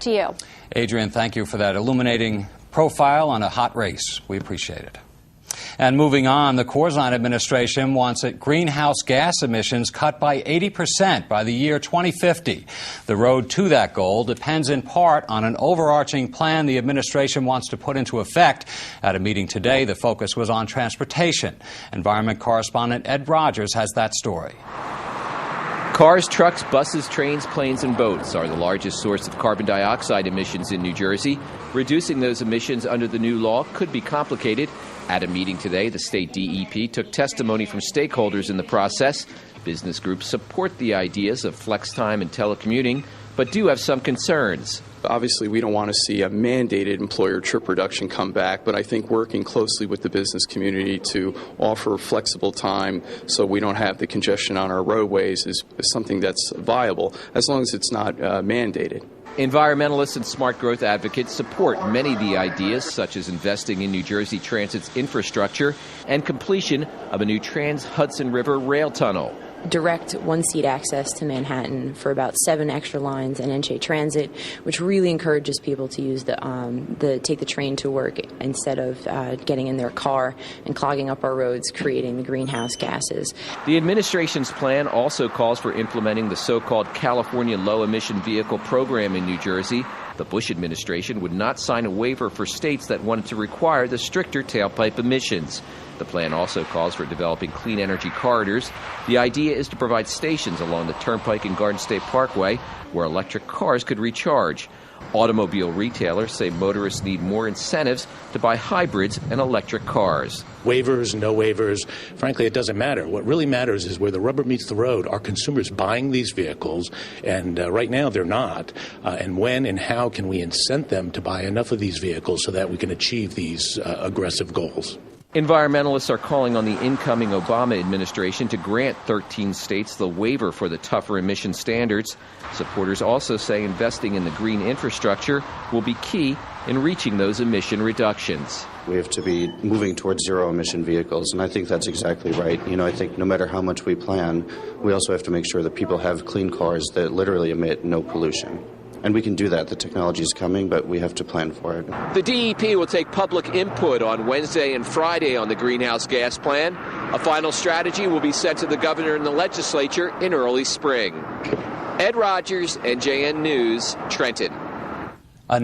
To you. Adrian, thank you for that illuminating profile on a hot race. We appreciate it. And moving on, the Corzine administration wants greenhouse gas emissions cut by 80% by the year 2050. The road to that goal depends in part on an overarching plan the administration wants to put into effect. At a meeting today, the focus was on transportation. Environment correspondent Ed Rodgers has that story. Cars, trucks, buses, trains, planes, and boats are the largest source of carbon dioxide emissions in New Jersey. Reducing those emissions under the new law could be complicated. At a meeting today, the state DEP took testimony from stakeholders in the process. Business groups support the ideas of flex time and telecommuting, but do have some concerns. Obviously, we don't want to see a mandated employer trip reduction come back, but I think working closely with the business community to offer flexible time so we don't have the congestion on our roadways is something that's viable, as long as it's not mandated. Environmentalists and smart growth advocates support many of the ideas, such as investing in New Jersey Transit's infrastructure and completion of a new Trans-Hudson River rail tunnel. Direct one-seat access to Manhattan for about 7 extra lines and NJ Transit, which really encourages people to use take the train to work instead of getting in their car and clogging up our roads, creating the greenhouse gases. The administration's plan also calls for implementing the so-called California Low-Emission Vehicle Program in New Jersey. The Bush administration would not sign a waiver for states that wanted to require the stricter tailpipe emissions. The plan also calls for developing clean energy corridors. The idea is to provide stations along the Turnpike and Garden State Parkway where electric cars could recharge. Automobile retailers say motorists need more incentives to buy hybrids and electric cars. Waivers, no waivers, frankly, it doesn't matter. What really matters is where the rubber meets the road. Are consumers buying these vehicles? And right now they're not. And when and how can we incent them to buy enough of these vehicles so that we can achieve these aggressive goals? Environmentalists are calling on the incoming Obama administration to grant 13 states the waiver for the tougher emission standards. Supporters also say investing in the green infrastructure will be key in reaching those emission reductions. We have to be moving towards zero-emission vehicles, and I think that's exactly right. I think no matter how much we plan, we also have to make sure that people have clean cars that literally emit no pollution. And we can do that. The technology is coming, but we have to plan for it. The DEP will take public input on Wednesday and Friday on the greenhouse gas plan. A final strategy will be sent to the governor and the legislature in early spring. Ed Rodgers, NJN News, Trenton. A